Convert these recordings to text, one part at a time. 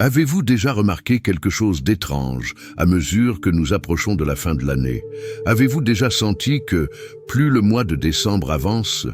Avez-vous déjà remarqué quelque chose d'étrange à mesure que nous approchons de la fin de l'année? Avez-vous déjà senti que plus le mois de décembre avance,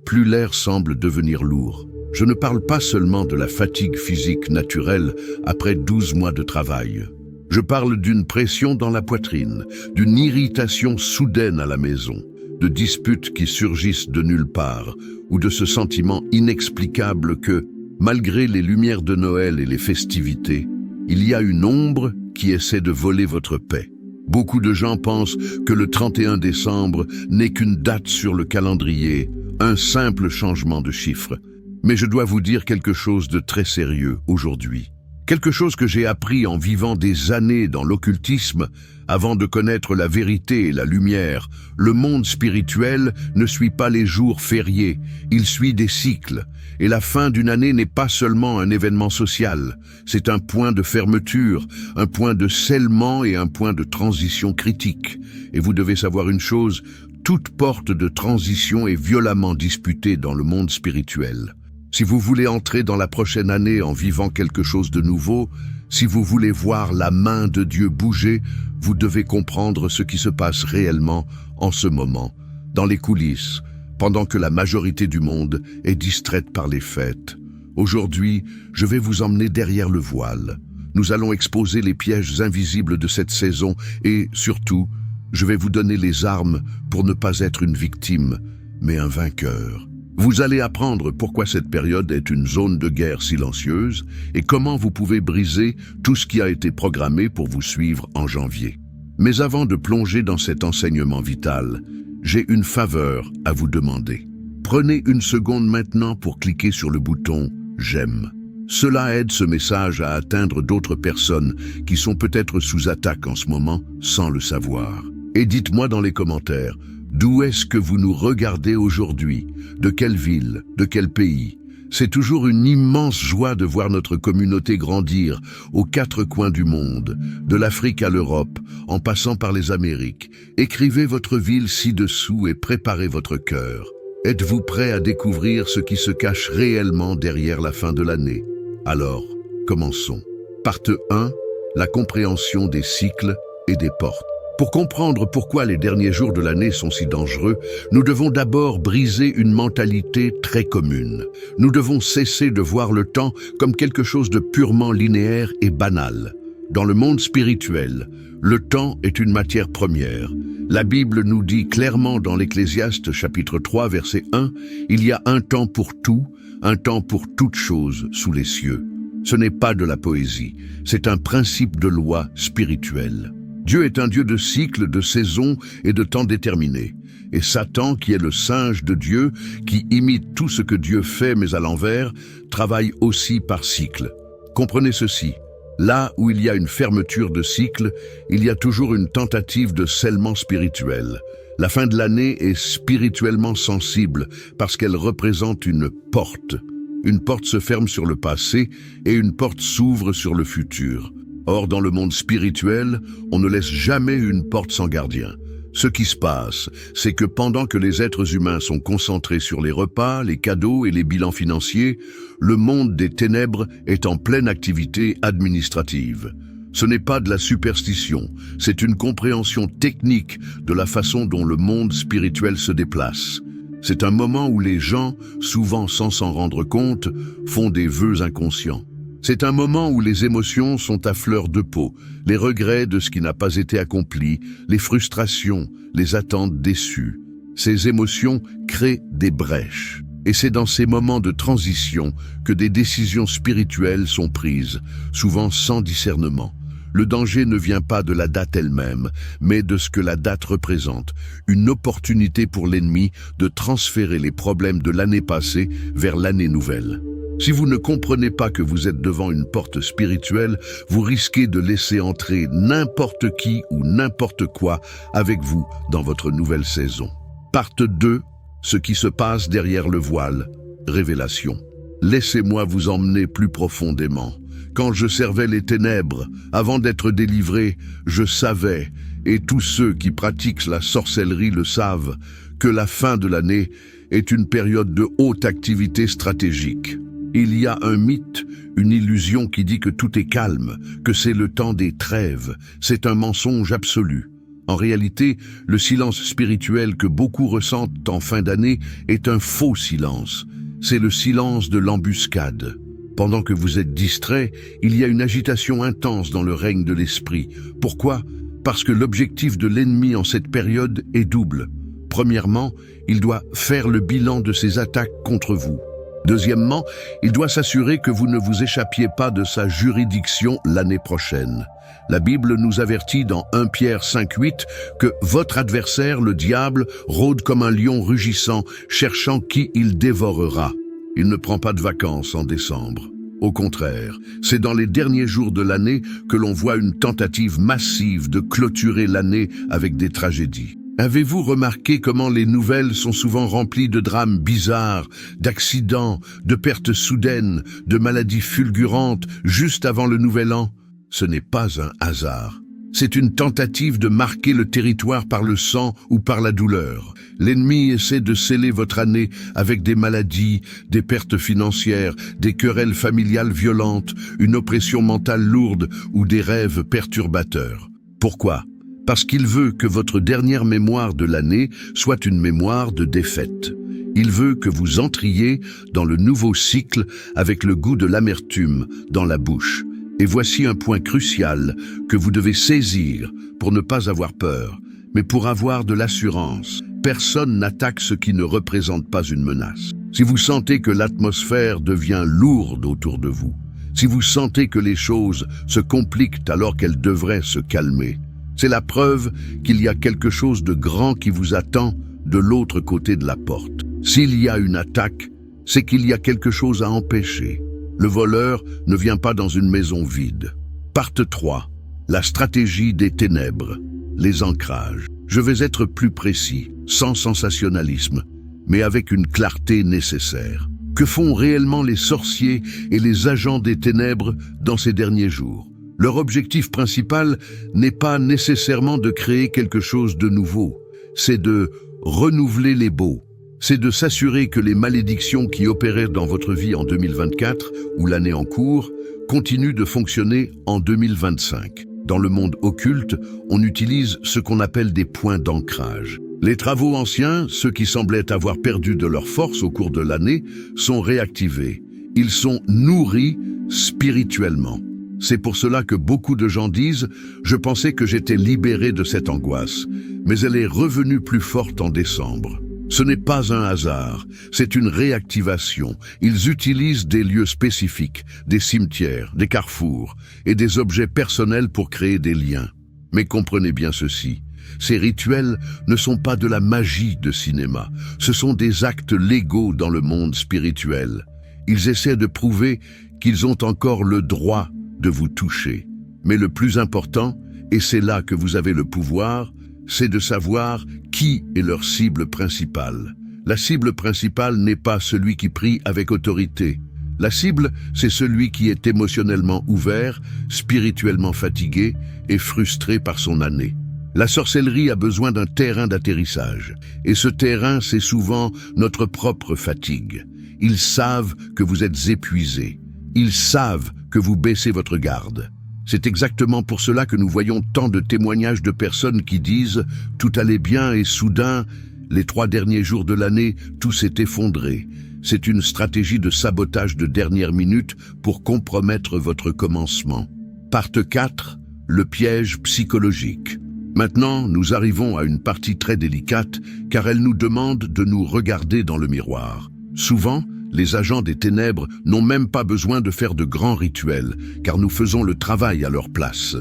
plus l'air semble devenir lourd? Je ne parle pas seulement de la fatigue physique naturelle après 12 mois de travail. Je parle d'une pression dans la poitrine, d'une irritation soudaine à la maison, de disputes qui surgissent de nulle part, ou de ce sentiment inexplicable que, malgré les lumières de Noël et les festivités, il y a une ombre qui essaie de voler votre paix. Beaucoup de gens pensent que le 31 décembre n'est qu'une date sur le calendrier, un simple changement de chiffre. Mais je dois vous dire quelque chose de très sérieux aujourd'hui. Quelque chose que j'ai appris en vivant des années dans l'occultisme avant de connaître la vérité et la lumière. Le monde spirituel ne suit pas les jours fériés, il suit des cycles. Et la fin d'une année n'est pas seulement un événement social, c'est un point de fermeture, un point de scellement et un point de transition critique. Et vous devez savoir une chose, toute porte de transition est violemment disputée dans le monde spirituel. Si vous voulez entrer dans la prochaine année en vivant quelque chose de nouveau, si vous voulez voir la main de Dieu bouger, vous devez comprendre ce qui se passe réellement en ce moment, dans les coulisses, pendant que la majorité du monde est distraite par les fêtes. Aujourd'hui, je vais vous emmener derrière le voile. Nous allons exposer les pièges invisibles de cette saison et, surtout, je vais vous donner les armes pour ne pas être une victime, mais un vainqueur. Vous allez apprendre pourquoi cette période est une zone de guerre silencieuse et comment vous pouvez briser tout ce qui a été programmé pour vous suivre en janvier. Mais avant de plonger dans cet enseignement vital, j'ai une faveur à vous demander. Prenez une seconde maintenant pour cliquer sur le bouton « J'aime ». Cela aide ce message à atteindre d'autres personnes qui sont peut-être sous attaque en ce moment sans le savoir. Et dites-moi dans les commentaires, d'où est-ce que vous nous regardez aujourd'hui? De quelle ville? De quel pays? C'est toujours une immense joie de voir notre communauté grandir aux quatre coins du monde, de l'Afrique à l'Europe, en passant par les Amériques. Écrivez votre ville ci-dessous et préparez votre cœur. Êtes-vous prêt à découvrir ce qui se cache réellement derrière la fin de l'année? Alors, commençons. Partie 1, la compréhension des cycles et des portes. Pour comprendre pourquoi les derniers jours de l'année sont si dangereux, nous devons d'abord briser une mentalité très commune. Nous devons cesser de voir le temps comme quelque chose de purement linéaire et banal. Dans le monde spirituel, le temps est une matière première. La Bible nous dit clairement dans l'Ecclésiaste chapitre 3 verset 1, « Il y a un temps pour tout, un temps pour toute chose sous les cieux ». Ce n'est pas de la poésie, c'est un principe de loi spirituelle. Dieu est un Dieu de cycles, de saisons et de temps déterminés. Et Satan, qui est le singe de Dieu, qui imite tout ce que Dieu fait mais à l'envers, travaille aussi par cycle. Comprenez ceci, là où il y a une fermeture de cycle, il y a toujours une tentative de scellement spirituel. La fin de l'année est spirituellement sensible parce qu'elle représente une porte. Une porte se ferme sur le passé et une porte s'ouvre sur le futur. Or, dans le monde spirituel, on ne laisse jamais une porte sans gardien. Ce qui se passe, c'est que pendant que les êtres humains sont concentrés sur les repas, les cadeaux et les bilans financiers, le monde des ténèbres est en pleine activité administrative. Ce n'est pas de la superstition, c'est une compréhension technique de la façon dont le monde spirituel se déplace. C'est un moment où les gens, souvent sans s'en rendre compte, font des vœux inconscients. C'est un moment où les émotions sont à fleur de peau, les regrets de ce qui n'a pas été accompli, les frustrations, les attentes déçues. Ces émotions créent des brèches. Et c'est dans ces moments de transition que des décisions spirituelles sont prises, souvent sans discernement. Le danger ne vient pas de la date elle-même, mais de ce que la date représente, une opportunité pour l'ennemi de transférer les problèmes de l'année passée vers l'année nouvelle. Si vous ne comprenez pas que vous êtes devant une porte spirituelle, vous risquez de laisser entrer n'importe qui ou n'importe quoi avec vous dans votre nouvelle saison. Partie 2, ce qui se passe derrière le voile, révélation. Laissez-moi vous emmener plus profondément. Quand je servais les ténèbres, avant d'être délivré, je savais, et tous ceux qui pratiquent la sorcellerie le savent, que la fin de l'année est une période de haute activité stratégique. Il y a un mythe, une illusion qui dit que tout est calme, que c'est le temps des trêves. C'est un mensonge absolu. En réalité, le silence spirituel que beaucoup ressentent en fin d'année est un faux silence. C'est le silence de l'embuscade. Pendant que vous êtes distrait, il y a une agitation intense dans le règne de l'esprit. Pourquoi? Parce que l'objectif de l'ennemi en cette période est double. Premièrement, il doit faire le bilan de ses attaques contre vous. Deuxièmement, il doit s'assurer que vous ne vous échappiez pas de sa juridiction l'année prochaine. La Bible nous avertit dans 1 Pierre 5,8 que votre adversaire, le diable, rôde comme un lion rugissant, cherchant qui il dévorera. Il ne prend pas de vacances en décembre. Au contraire, c'est dans les derniers jours de l'année que l'on voit une tentative massive de clôturer l'année avec des tragédies. Avez-vous remarqué comment les nouvelles sont souvent remplies de drames bizarres, d'accidents, de pertes soudaines, de maladies fulgurantes juste avant le nouvel an? Ce n'est pas un hasard. C'est une tentative de marquer le territoire par le sang ou par la douleur. L'ennemi essaie de sceller votre année avec des maladies, des pertes financières, des querelles familiales violentes, une oppression mentale lourde ou des rêves perturbateurs. Pourquoi? Parce qu'il veut que votre dernière mémoire de l'année soit une mémoire de défaite. Il veut que vous entriez dans le nouveau cycle avec le goût de l'amertume dans la bouche. Et voici un point crucial que vous devez saisir pour ne pas avoir peur, mais pour avoir de l'assurance. Personne n'attaque ce qui ne représente pas une menace. Si vous sentez que l'atmosphère devient lourde autour de vous, si vous sentez que les choses se compliquent alors qu'elles devraient se calmer, c'est la preuve qu'il y a quelque chose de grand qui vous attend de l'autre côté de la porte. S'il y a une attaque, c'est qu'il y a quelque chose à empêcher. Le voleur ne vient pas dans une maison vide. Partie 3. La stratégie des ténèbres. Les ancrages. Je vais être plus précis, sans sensationnalisme, mais avec une clarté nécessaire. Que font réellement les sorciers et les agents des ténèbres dans ces derniers jours? Leur objectif principal n'est pas nécessairement de créer quelque chose de nouveau, c'est de renouveler les baux. C'est de s'assurer que les malédictions qui opéraient dans votre vie en 2024 ou l'année en cours continuent de fonctionner en 2025. Dans le monde occulte, on utilise ce qu'on appelle des points d'ancrage. Les travaux anciens, ceux qui semblaient avoir perdu de leur force au cours de l'année, sont réactivés. Ils sont nourris spirituellement. C'est pour cela que beaucoup de gens disent « Je pensais que j'étais libéré de cette angoisse, mais elle est revenue plus forte en décembre ». Ce n'est pas un hasard, c'est une réactivation. Ils utilisent des lieux spécifiques, des cimetières, des carrefours et des objets personnels pour créer des liens. Mais comprenez bien ceci, ces rituels ne sont pas de la magie de cinéma, ce sont des actes légaux dans le monde spirituel. Ils essaient de prouver qu'ils ont encore le droit de vous toucher. Mais le plus important, et c'est là que vous avez le pouvoir, c'est de savoir qui est leur cible principale. La cible principale n'est pas celui qui prie avec autorité. La cible, c'est celui qui est émotionnellement ouvert, spirituellement fatigué et frustré par son année. La sorcellerie a besoin d'un terrain d'atterrissage. Et ce terrain, c'est souvent notre propre fatigue. Ils savent que vous êtes épuisé. Ils savent que vous baissez votre garde. C'est exactement pour cela que nous voyons tant de témoignages de personnes qui disent « Tout allait bien et soudain, les 3 derniers jours de l'année, tout s'est effondré ». C'est une stratégie de sabotage de dernière minute pour compromettre votre commencement. Partie 4. Le piège psychologique. Maintenant, nous arrivons à une partie très délicate car elle nous demande de nous regarder dans le miroir. Souvent, les agents des ténèbres n'ont même pas besoin de faire de grands rituels, car nous faisons le travail à leur place.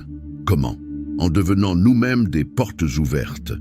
Comment? En devenant nous-mêmes des portes ouvertes.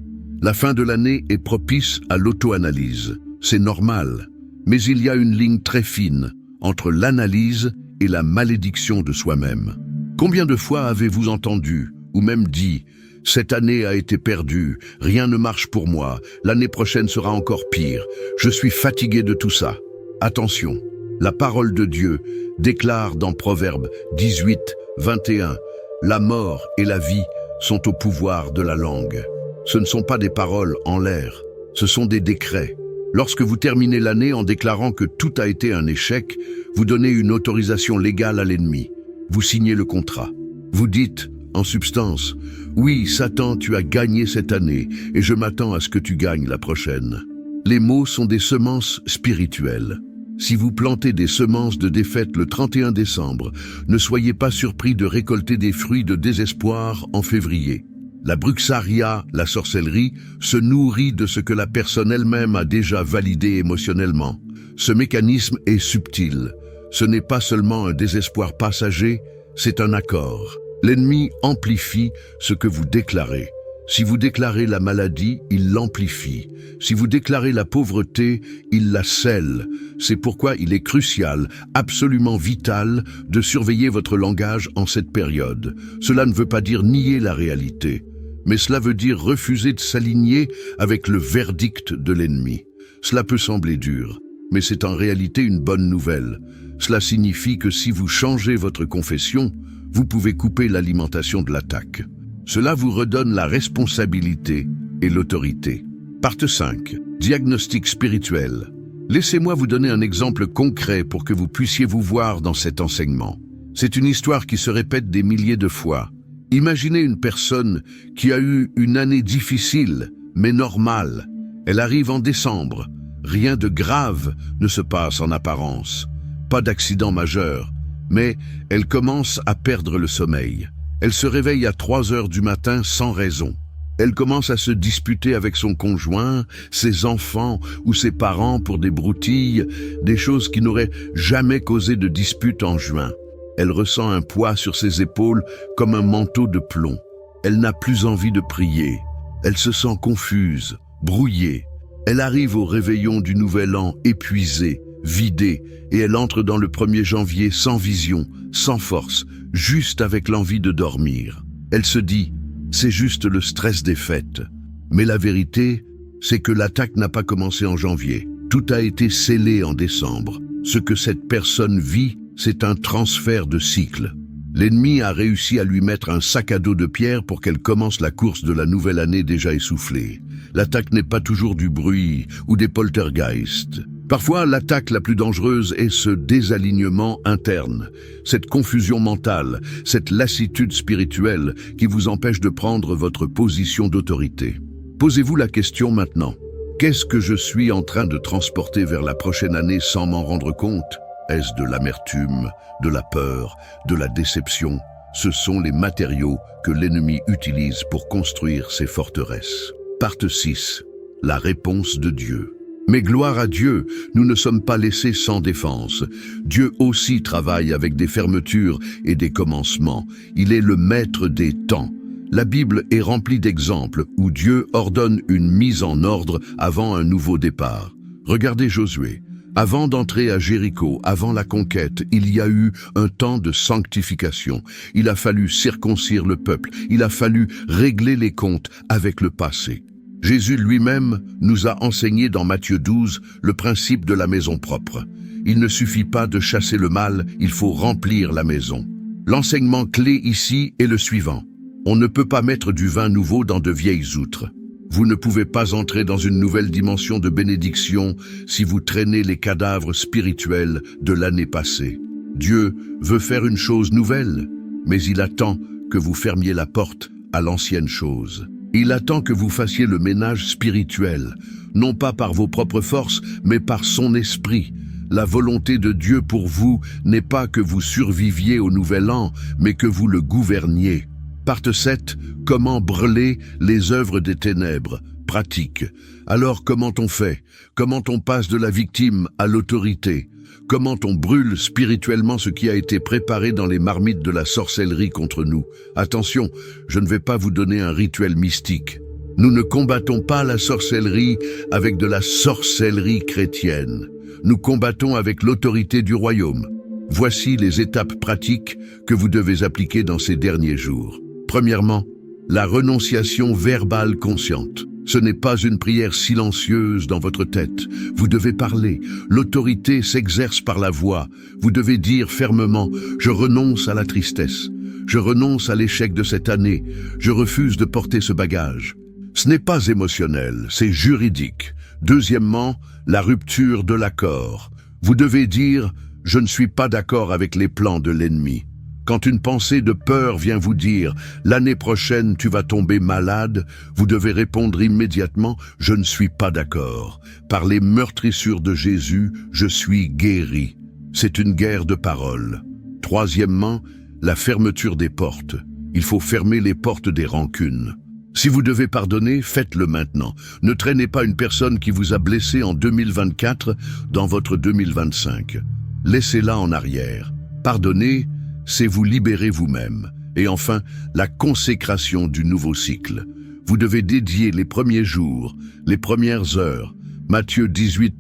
La fin de l'année est propice à l'auto-analyse. C'est normal. Mais il y a une ligne très fine entre l'analyse et la malédiction de soi-même. Combien de fois avez-vous entendu, ou même dit « Cette année a été perdue, rien ne marche pour moi, l'année prochaine sera encore pire, je suis fatigué de tout ça ». Attention, la parole de Dieu déclare dans Proverbes 18, 21, « La mort et la vie sont au pouvoir de la langue ». Ce ne sont pas des paroles en l'air, ce sont des décrets. Lorsque vous terminez l'année en déclarant que tout a été un échec, vous donnez une autorisation légale à l'ennemi. Vous signez le contrat. Vous dites, en substance, « Oui, Satan, tu as gagné cette année et je m'attends à ce que tu gagnes la prochaine. » Les mots sont des semences spirituelles. Si vous plantez des semences de défaite le 31 décembre, ne soyez pas surpris de récolter des fruits de désespoir en février. La bruxaria, la sorcellerie, se nourrit de ce que la personne elle-même a déjà validé émotionnellement. Ce mécanisme est subtil. Ce n'est pas seulement un désespoir passager, c'est un accord. L'ennemi amplifie ce que vous déclarez. Si vous déclarez la maladie, il l'amplifie. Si vous déclarez la pauvreté, il la scelle. C'est pourquoi il est crucial, absolument vital, de surveiller votre langage en cette période. Cela ne veut pas dire nier la réalité, mais cela veut dire refuser de s'aligner avec le verdict de l'ennemi. Cela peut sembler dur, mais c'est en réalité une bonne nouvelle. Cela signifie que si vous changez votre confession, vous pouvez couper l'alimentation de l'attaque. Cela vous redonne la responsabilité et l'autorité. Partie 5. Diagnostic spirituel. Laissez-moi vous donner un exemple concret pour que vous puissiez vous voir dans cet enseignement. C'est une histoire qui se répète des milliers de fois. Imaginez une personne qui a eu une année difficile, mais normale. Elle arrive en décembre. Rien de grave ne se passe en apparence. Pas d'accident majeur, mais elle commence à perdre le sommeil. Elle se réveille à 3 heures du matin sans raison. Elle commence à se disputer avec son conjoint, ses enfants ou ses parents pour des broutilles, des choses qui n'auraient jamais causé de dispute en juin. Elle ressent un poids sur ses épaules comme un manteau de plomb. Elle n'a plus envie de prier. Elle se sent confuse, brouillée. Elle arrive au réveillon du Nouvel An épuisée, vidée, et elle entre dans le 1er janvier sans vision, sans force, juste avec l'envie de dormir. Elle se dit, c'est juste le stress des fêtes. Mais la vérité, c'est que l'attaque n'a pas commencé en janvier. Tout a été scellé en décembre. Ce que cette personne vit, c'est un transfert de cycle. L'ennemi a réussi à lui mettre un sac à dos de pierre pour qu'elle commence la course de la nouvelle année déjà essoufflée. L'attaque n'est pas toujours du bruit ou des poltergeists. Parfois, l'attaque la plus dangereuse est ce désalignement interne, cette confusion mentale, cette lassitude spirituelle qui vous empêche de prendre votre position d'autorité. Posez-vous la question maintenant. Qu'est-ce que je suis en train de transporter vers la prochaine année sans m'en rendre compte ? Est-ce de l'amertume, de la peur, de la déception ? Ce sont les matériaux que l'ennemi utilise pour construire ses forteresses. Partie 6. La réponse de Dieu. Mais gloire à Dieu, nous ne sommes pas laissés sans défense. Dieu aussi travaille avec des fermetures et des commencements. Il est le maître des temps. La Bible est remplie d'exemples où Dieu ordonne une mise en ordre avant un nouveau départ. Regardez Josué. Avant d'entrer à Jéricho, avant la conquête, il y a eu un temps de sanctification. Il a fallu circoncire le peuple. Il a fallu régler les comptes avec le passé. Jésus lui-même nous a enseigné dans Matthieu 12 le principe de la maison propre. Il ne suffit pas de chasser le mal, il faut remplir la maison. L'enseignement clé ici est le suivant. On ne peut pas mettre du vin nouveau dans de vieilles outres. Vous ne pouvez pas entrer dans une nouvelle dimension de bénédiction si vous traînez les cadavres spirituels de l'année passée. Dieu veut faire une chose nouvelle, mais il attend que vous fermiez la porte à l'ancienne chose. Il attend que vous fassiez le ménage spirituel, non pas par vos propres forces, mais par son esprit. La volonté de Dieu pour vous n'est pas que vous surviviez au Nouvel An, mais que vous le gouverniez. Partie 7. Comment brûler les œuvres des ténèbres. Pratique. Alors comment on fait? Comment on passe de la victime à l'autorité? Comment on brûle spirituellement ce qui a été préparé dans les marmites de la sorcellerie contre nous? Attention, je ne vais pas vous donner un rituel mystique. Nous ne combattons pas la sorcellerie avec de la sorcellerie chrétienne. Nous combattons avec l'autorité du royaume. Voici les étapes pratiques que vous devez appliquer dans ces derniers jours. Premièrement, la renonciation verbale consciente. Ce n'est pas une prière silencieuse dans votre tête. Vous devez parler. L'autorité s'exerce par la voix. Vous devez dire fermement « Je renonce à la tristesse. Je renonce à l'échec de cette année. Je refuse de porter ce bagage. » Ce n'est pas émotionnel, c'est juridique. Deuxièmement, la rupture de l'accord. Vous devez dire « Je ne suis pas d'accord avec les plans de l'ennemi ». Quand une pensée de peur vient vous dire « L'année prochaine, tu vas tomber malade », vous devez répondre immédiatement « Je ne suis pas d'accord. Par les meurtrissures de Jésus, je suis guéri ». C'est une guerre de paroles. Troisièmement, la fermeture des portes. Il faut fermer les portes des rancunes. Si vous devez pardonner, faites-le maintenant. Ne traînez pas une personne qui vous a blessé en 2024 dans votre 2025. Laissez-la en arrière. Pardonnez, c'est vous libérer vous-même. Et enfin, la consécration du nouveau cycle. Vous devez dédier les premiers jours, les premières heures. Matthieu 18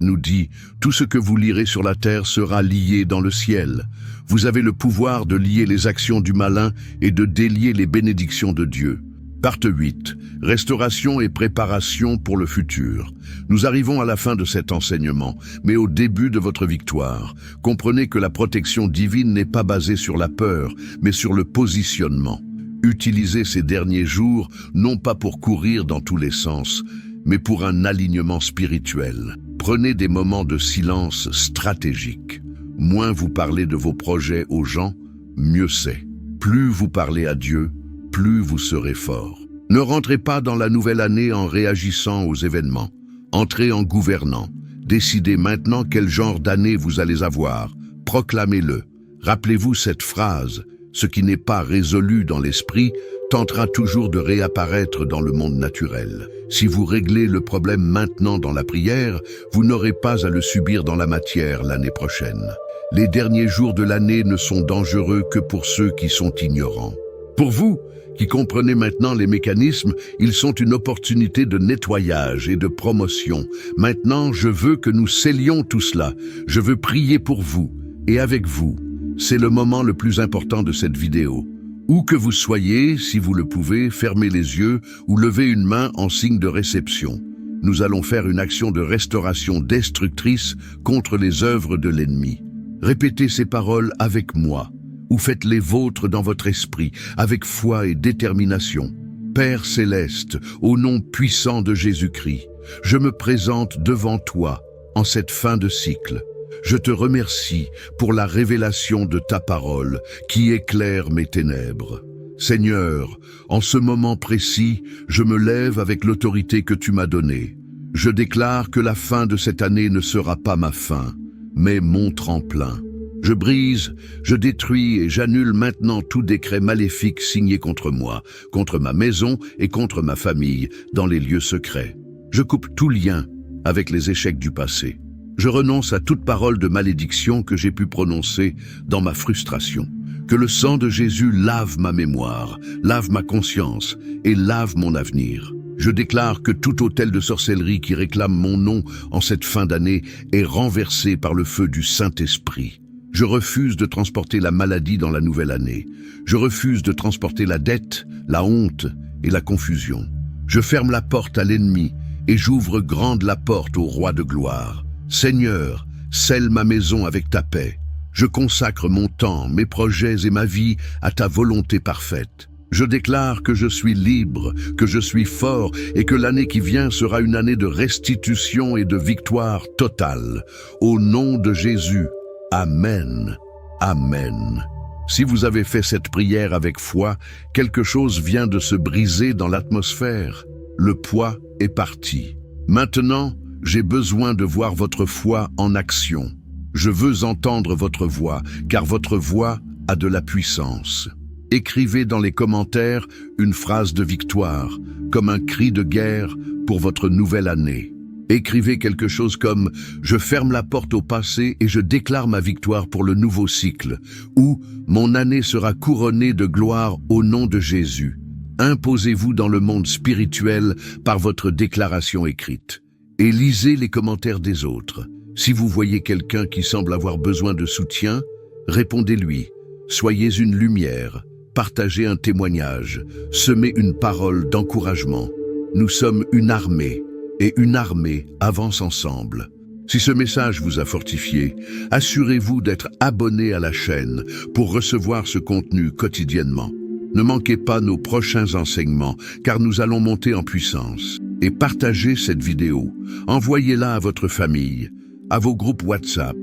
nous dit « Tout ce que vous lirez sur la terre sera lié dans le ciel ». Vous avez le pouvoir de lier les actions du malin et de délier les bénédictions de Dieu. Partie 8. Restauration et préparation pour le futur. Nous arrivons à la fin de cet enseignement, mais au début de votre victoire. Comprenez que la protection divine n'est pas basée sur la peur, mais sur le positionnement. Utilisez ces derniers jours, non pas pour courir dans tous les sens, mais pour un alignement spirituel. Prenez des moments de silence stratégiques. Moins vous parlez de vos projets aux gens, mieux c'est. Plus vous parlez à Dieu, plus vous serez fort. Ne rentrez pas dans la nouvelle année en réagissant aux événements. Entrez en gouvernant. Décidez maintenant quel genre d'année vous allez avoir. Proclamez-le. Rappelez-vous cette phrase. Ce qui n'est pas résolu dans l'esprit tentera toujours de réapparaître dans le monde naturel. Si vous réglez le problème maintenant dans la prière, vous n'aurez pas à le subir dans la matière l'année prochaine. Les derniers jours de l'année ne sont dangereux que pour ceux qui sont ignorants. Pour vous, qui comprenez maintenant les mécanismes, ils sont une opportunité de nettoyage et de promotion. Maintenant, je veux que nous scellions tout cela. Je veux prier pour vous et avec vous. C'est le moment le plus important de cette vidéo. Où que vous soyez, si vous le pouvez, fermez les yeux ou levez une main en signe de réception. Nous allons faire une action de restauration destructrice contre les œuvres de l'ennemi. Répétez ces paroles avec moi, ou faites les vôtres dans votre esprit, avec foi et détermination. Père céleste, au nom puissant de Jésus-Christ, je me présente devant toi en cette fin de cycle. Je te remercie pour la révélation de ta parole qui éclaire mes ténèbres. Seigneur, en ce moment précis, je me lève avec l'autorité que tu m'as donnée. Je déclare que la fin de cette année ne sera pas ma fin, mais mon tremplin. Je brise, je détruis et j'annule maintenant tout décret maléfique signé contre moi, contre ma maison et contre ma famille, dans les lieux secrets. Je coupe tout lien avec les échecs du passé. Je renonce à toute parole de malédiction que j'ai pu prononcer dans ma frustration. Que le sang de Jésus lave ma mémoire, lave ma conscience et lave mon avenir. Je déclare que tout autel de sorcellerie qui réclame mon nom en cette fin d'année est renversé par le feu du Saint-Esprit. Je refuse de transporter la maladie dans la nouvelle année. Je refuse de transporter la dette, la honte et la confusion. Je ferme la porte à l'ennemi et j'ouvre grande la porte au roi de gloire. Seigneur, scelle ma maison avec ta paix. Je consacre mon temps, mes projets et ma vie à ta volonté parfaite. Je déclare que je suis libre, que je suis fort et que l'année qui vient sera une année de restitution et de victoire totale. Au nom de Jésus, Amen. Amen. Si vous avez fait cette prière avec foi, quelque chose vient de se briser dans l'atmosphère. Le poids est parti. Maintenant, j'ai besoin de voir votre foi en action. Je veux entendre votre voix, car votre voix a de la puissance. Écrivez dans les commentaires une phrase de victoire, comme un cri de guerre pour votre nouvelle année. Écrivez quelque chose comme « Je ferme la porte au passé et je déclare ma victoire pour le nouveau cycle » ou « Mon année sera couronnée de gloire au nom de Jésus ». Imposez-vous dans le monde spirituel par votre déclaration écrite. Et lisez les commentaires des autres. Si vous voyez quelqu'un qui semble avoir besoin de soutien, répondez-lui. Soyez une lumière, partagez un témoignage, semez une parole d'encouragement. Nous sommes une armée, et une armée avance ensemble. Si ce message vous a fortifié, assurez-vous d'être abonné à la chaîne pour recevoir ce contenu quotidiennement. Ne manquez pas nos prochains enseignements, car nous allons monter en puissance. et partagez cette vidéo. Envoyez-la à votre famille, à vos groupes WhatsApp.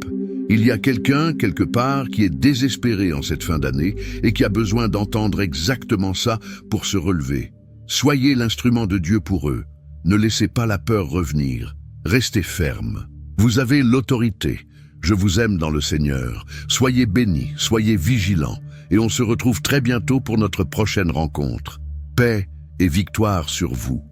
Il y a quelqu'un, quelque part, qui est désespéré en cette fin d'année et qui a besoin d'entendre exactement ça pour se relever. Soyez l'instrument de Dieu pour eux. Ne laissez pas la peur revenir. Restez ferme. Vous avez l'autorité. Je vous aime dans le Seigneur. Soyez bénis, soyez vigilants. Et on se retrouve très bientôt pour notre prochaine rencontre. Paix et victoire sur vous.